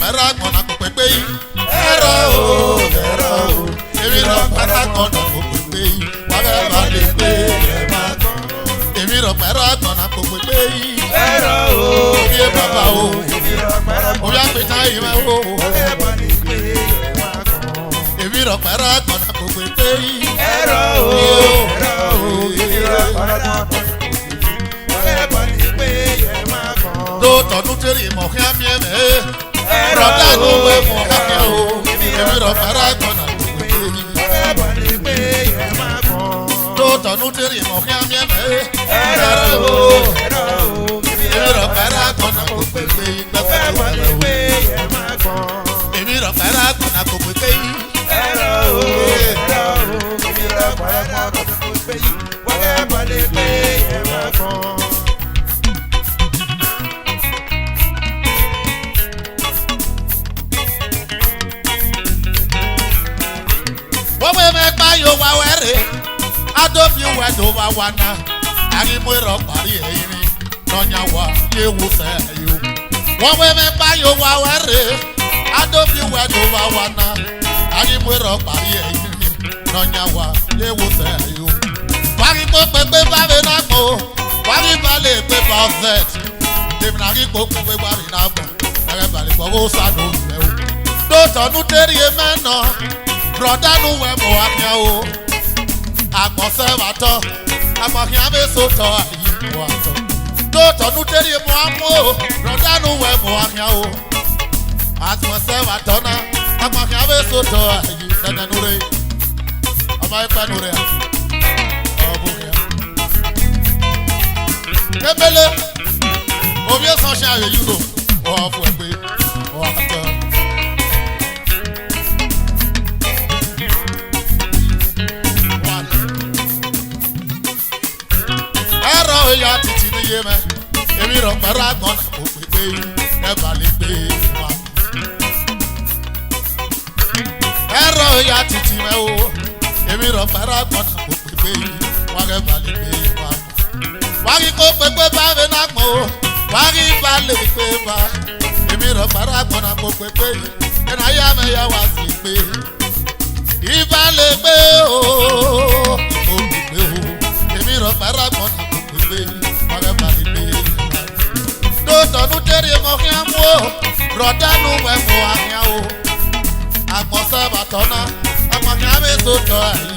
para kona kupepe. Ero ero. Èmi rọ para kona kupepe. Wàá bá lè gbé ẹ̀ máa kọ́. Èmi rọ para kona kupepe. Ero Èmi ẹ bàbá o. èmi rọ para kona. Oya pe ta yìí máa wò. Wàá bá lè gbé ẹ̀ máa kọ́. Èmi rọ para kona kupepe. Ero èmi rọ para kona. Wàá bá lè gbé ẹ̀ máa kọ́. Tó tọdún tẹ́lẹ̀ mọ̀ kí á mi ẹ̀ mẹ́. Rọ̀dá ló wẹ̀ mọ̀ ká mi o. Èmi rọ para kona kupepe. Wàá bá lè gbé ẹ̀ máa kọ́. Tó tọdún tẹ́lẹ̀ mọ̀ kí á mi ẹ̀ mẹ́. Èmi rọ para kona kupepe. Wàá bá lè gbé ẹ̀ máa kọ́. Èmi rọ para kona kupepe. Wọ́n wé mẹ́gbà yóò wá wẹ́rẹ́, adóbi wẹ́dọ̀ wá wá ná, àrímú ìrọ̀ parí ẹ̀yìn ni, lọ́nyà wá léwu sẹ́yìn o. Wọ́n wé mẹ́gbà yóò wá wẹ́rẹ́, adóbi wẹ́dọ̀ wá wá ná, àrímú ìrọ̀ parí ẹ̀yìn ni, lọ́nyà wá léwu sẹ́yìn o. Wárí kó pépé báre náà gbó, wárí balẹ̀ pé bá ọ̀fẹ́, tèmi náà rí kó pépé wárí náà gbó, ẹ̀rẹ́ balẹ̀ gbọ́ ó sàdó rẹ̀ o. Dóòtọ́nù tẹ́rì ẹ̀ mẹ́nà. Brother no we mo akya o. Akose wato. Amakia be so to ayi wato. Do to nu teri mo amo. Brother no we mo akya o. Akose wato na. Amakia be so to ayi sana nure. Amai pa nure. Abukia. Kebele. Obie so sha ye yugo. O fu egbe. O ato. Ya titi ni ye mẹ, èmi rọ pẹ̀lú àgbọn náà kò pépé ẹ bá lè gbé wa. Ẹ̀rọ ya titi mẹ o, èmi rọ pẹ̀lú àgbọn náà kò pépé wa ẹ bá lè gbé wa. Wáyé kó pépé bá mi náà mọ̀ o, wáyé bá lè gbé wa. Èmi rọ pẹ̀lú àgbọn náà kò pépé ẹ̀nà ayé àmì ya wá sí gbé. Ìbá lè gbé o, ìbò gbé o, èmi rọ pẹ̀lú àgbọn náà. Dóòtọ́nù tẹ́rì mọ̀ kí á mú o, rọ̀dá nù wẹ̀ mọ̀ àyà o. Àgbọ̀nsẹ̀ bàtọ́nà, àmọ̀kí á mi tó tọ́ àyè.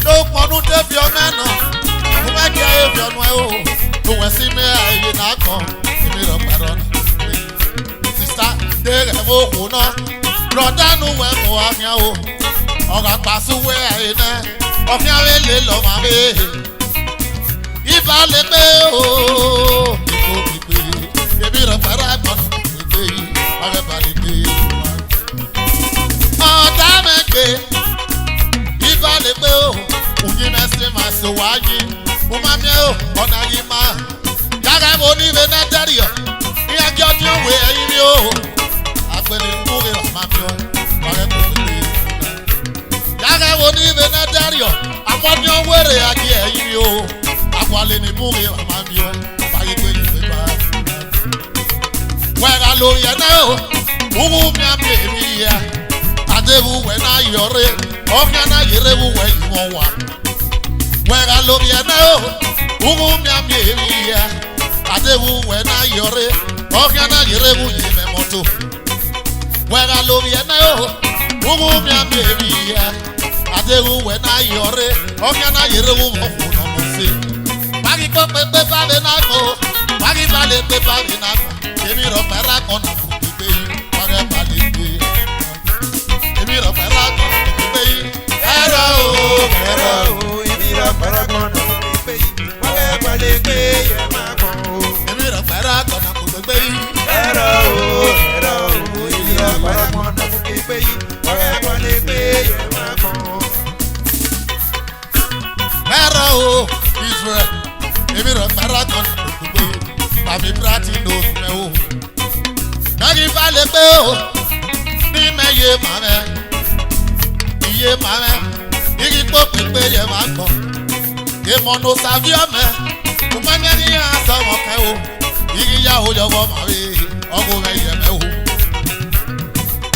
Dóòpọ̀nù tẹ́bi ọmọ ẹ̀nà, mo bá jẹ́ èèfì ọ̀nù ẹ̀ o. Mo wẹ̀ sí mi àyè náà kàn, èmi rọ̀ pẹ̀rọ̀ nà. Sìsá dé rẹ̀ mọ̀ òkú náà, rọ̀dá nù wẹ̀ mọ̀ àyà o. Ọ̀gá pàṣẹwé àyè náà, ọ̀kí á mi lè lọ́ màá mi. Ìbá lè gbé o, ìbò gbígbé, èmi rẹ̀ pẹ̀lú àgbọn gbígbé yìí, ọ̀rẹ́ bá lè gbé wa. Ọ̀dà mẹ́gbẹ́, ìbá lè gbé o, òyìn mẹ́sìn máa ṣe wáyé, mo máa mi o, ọ̀nà yìí máa. Yàrá mo ní ìwé náà dẹ́rì ọ̀, ní ẹjọ́ tí ó wé ẹyin ni o. Àgbẹ̀lẹ̀ ìmúre ọ̀ máa mi ọ, ọ̀rẹ́ kò gbígbé. Yàrá mo ní ìwé náà dẹ́rì ọ̀, àwọn tí ó wéré ajé ẹyin ni o. Wale ni múre ọmọ mi ọ, báyìí pé lè fẹ́ bá a. Wẹ́ra lórí ẹ̀ náà o, wúwú mi àmì èmi yẹ. Adéwu wẹ̀ náà yọrí, ọ̀gá náà yẹrẹ wú wẹ̀ yìí wọ́n wà. Wẹ́ra lórí ẹ̀ náà o, wúwú mi àmì èmi yẹ. Adéwu wẹ̀ náà yọrí, ọ̀gá náà yẹrẹ wú yìí mẹ́ mọ́tò. Wẹ́ra lórí ẹ̀ náà o, wúwú mi àmì èmi yẹ. Adéwu wẹ̀ náà yọrí, ọ̀gá náà yẹrẹ wú wọ́n fún ọmọ sí. Wáyé kó pépé bá mi náà kó, wáyé bá lè pé bá mi náà kó. Èmi rọ̀ pẹ̀lú àgbọn náà kò pépé yìí, wáyé bá lè gbé. Èmi rọ̀ pẹ̀lú àgbọn náà kò pépé yìí. Ẹ̀rọ o, èmi rọ̀ pẹ̀lú àgbọn náà kò pépé yìí, wáyé bá lè gbé yẹn máa kọ́ o. Èmi rọ̀ pẹ̀lú àgbọn náà kò pépé yìí. Ẹ̀rọ o, èmi rọ̀ pẹ̀lú àgbọn náà kò pépé yìí, wáyé bá lè gbé yẹn máa kọ́ o. Ẹ̀rọ o, Israel. Èmi rọ̀ pẹ̀lú àgbọn náà kò pépé yìí. Tàbí Bírátì ló fẹ́ o. Kẹ́kì bá lè gbé o. Ní mẹ́yẹ màmẹ́. Iye màmẹ́. Igi pọ̀ pépé yẹ máa kọ̀. Èmọ̀nà sàfíọ́ mẹ́. Mo máa ń yẹ́ ní àṣà wọn kẹ́ o. Igi yá o yọ̀wọ̀ màwé. Ọkọ̀ mẹ́yẹ mẹ́ o.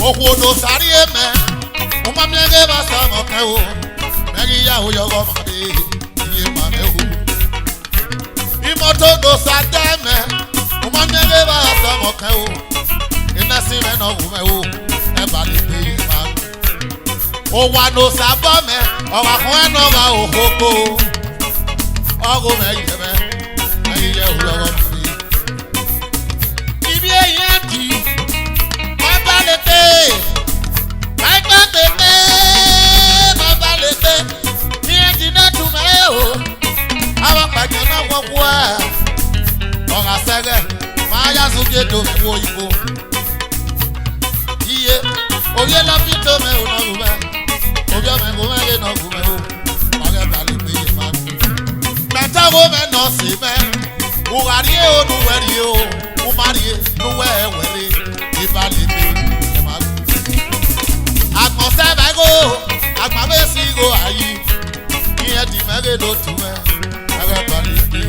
Okwodo sari eme. Uma mienge basa moke o. Megi ya uyogo made. Iye mane o. Imoto do sademe. Uma mienge basa moke o. Inasi me no ume o. Ebali pe ma. O wa no sabome. O wa kwen no wa okoko. Ogo me yeme. Megi ya uyogo made. Ibi e yedi. Iye, oye la fito me uno gume, oye me gume ye no gume o, oye bali pe ye ma. Beta go me no si me, ugarie o nuweri o, umarie nuwe weri, ibali pe ye ma. Agmo sebe go, agma be si go ayi, iye di mege do tume, oye bali pe.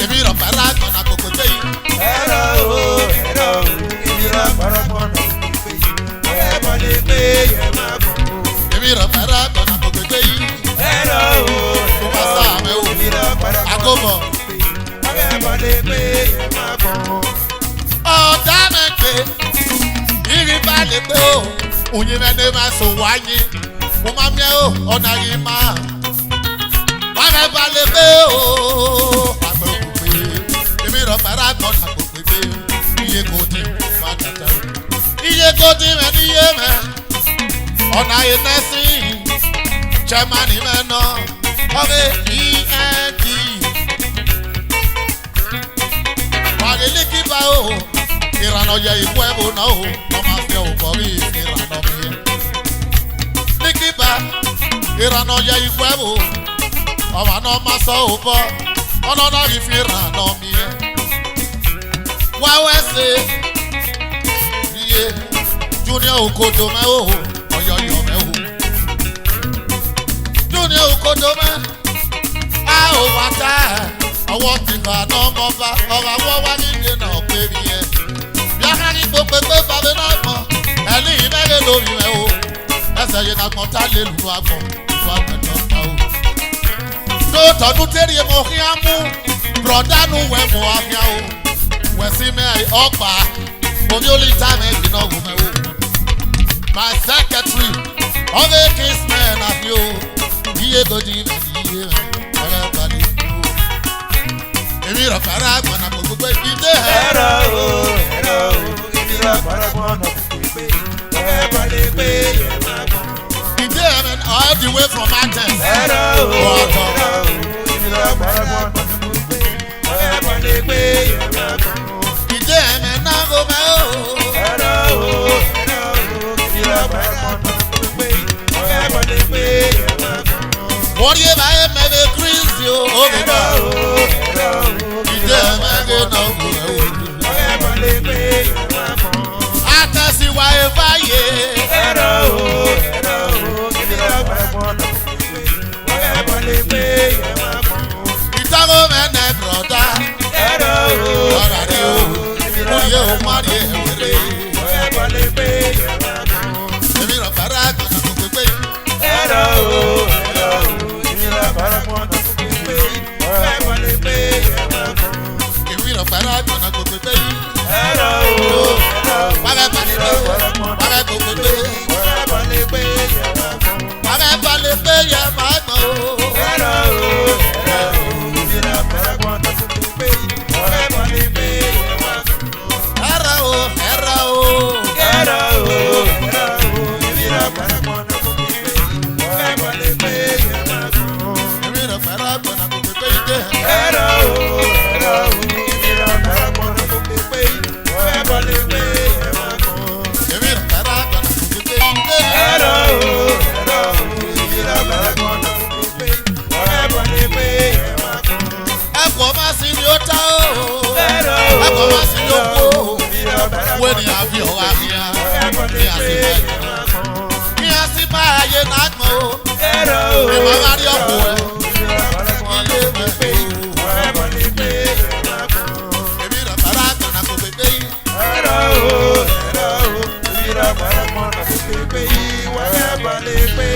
Ebi ro para kona koko te yi. Hello, ibi ra para kona koko te yi. Oye bali pe ye ma ko. Ebi ro para kona koko te yi. Hello, Kuma sa me o. ibi ra para kona Agomo. koko te yi. Oye bali pe ye ma ko. Ọ̀dà mẹ́gbẹ́, ìrì bá lè pé o, òyìn mẹ́ni máa sọ wáyé, mo máa mẹ́ o, ọ̀nà yìí máa. Wàrẹ̀ bá lè pé o, àgbẹ̀ òkùnkùn pé, èmi rọ̀ fẹ́rẹ́ àgbọ̀n àgbòkùn pé, iye kò dín máa tẹ̀tẹ̀ o. Iye kò dín mẹ́ ní iye mẹ́, ọ̀nà yìí nẹ́sí, Germany mẹ́nà, ọ̀rẹ́ END. Wàgìlì kíba o. Ìrànà yẹ ìwọ ẹ̀bù náà o, ọmọ afẹ́ ò bọ̀ rí ìrànà mi yẹn. Ní kíba, ìrànà yẹ ìwọ ẹ̀bù, ọmọ náà máa sọ ò bọ̀, ọ̀nà náà rí fi ìrànà mi yẹn. Wá wẹ́sẹ̀, iye, Junior Okodo mẹ́ o, ọ̀yọ̀yọ̀ mẹ́ o. Junior Okodo mẹ́, a ò wá tá ọwọ́ ti kà náà mọ́ bá, ọ̀rọ̀ àwọn wá nílé náà pé mi yẹn. Yàrá gbogbo pé bàbá náà mọ̀, ẹni ìmẹ́rẹ̀ lórí rẹ̀ o. Ẹsẹ̀ yẹn náà gbọ́n tá lè lu agbọ̀n, lu agbọ̀n náà pa o. Lóòótọ́dún tẹ́lẹ̀ mo kí á mú, bùrọ̀dánù wẹ̀ mọ́ àfíà o. Wẹ̀ sí mi ọgbà, mo ní olè tá mi jìnnà wò mẹ́ o. My secretary, ọ̀rẹ́ Kingsman àfi o. Iye gòdì rẹ̀ iye rẹ̀, ọ̀rẹ́ balẹ̀ o. Èmi rọ̀ fẹ́rẹ́ àgbọ̀n náà gbogbo pé ìdè ẹ̀. Ibi ra para kona koko te yi. Oye bali pe ye ma ko. Ìdè ẹ̀ mẹ́ all the way from Athens. Ibi ra para kona koko te yi. Oye bali pe ye ma ko. Ìdè ẹ̀ mẹ́ náà kò mẹ́ o. Ibi ra para kona koko te yi. Oye bali pe ye ma ko. Wọ́n yé báyé mẹ́lẹ̀ kírísì o. Ìdè ẹ̀ mẹ́ kò náà kò mẹ́ o. Oye bali pe ye ma ko. Àtẹ̀síwá ẹ̀ báyé. Ibi ra para kona koko te yi. Oye bali pe ye ma ko. Ìtàgó mẹ́nẹ̀ bùrọ̀dá. Ọ̀rọ̀ àdé o. Múlíẹ̀ o márí ẹ̀ wẹ̀rẹ̀. Oye bali pe ye ma ko. Èmi rọ̀ fẹ́rẹ́ àgbọ̀n náà gbogbo pé. Ibi ra para kona koko te yi. Oye bali pe ye ma ko. Èmi rọ̀ fẹ́rẹ́ àgbọ̀n náà gbogbo pé. Hello. Wàrẹ̀ balẹ̀ pé. Wàrẹ̀ gbogbo pé. Oye bali pe ye ma ko. Wàrẹ̀ balẹ̀ pé yẹ máa gbọ̀n o. Ibi ra para kona koko te yi. Oye bali pe ye ma ko. Ẹ̀rọ o, ẹ̀rọ o. Ibi ra para kona koko te yi. Oye bali pe ye ma ko. Èmi rọ̀ fẹ́rẹ́ àgbọ̀n náà gbogbo pé ìdè ẹ̀. Ibi ra para kona koko te yi. Oye bali pe ye ma ko. Èmi rọ̀ fẹ́rẹ́ àgbọ̀n náà gbogbo pé ìdè ẹ̀. Ibi ra para kona koko te yi. Oye bali pe ye ma ko. Ẹ̀kọ́ máa sì ni ó tá o. Ẹ̀kọ́ máa sì ni ó kú o. Wé ni a fi ọ̀wá fi hàn. Kí a sì máa ayé náà gbọ̀n o. Ìmọ̀ máa rí ọ̀pọ̀ ẹ̀. Ilé mi pé o. Èmi rọ̀ fẹ́rẹ́ àgbọ̀n náà gbogbo pé ìdè ẹ̀. lè pé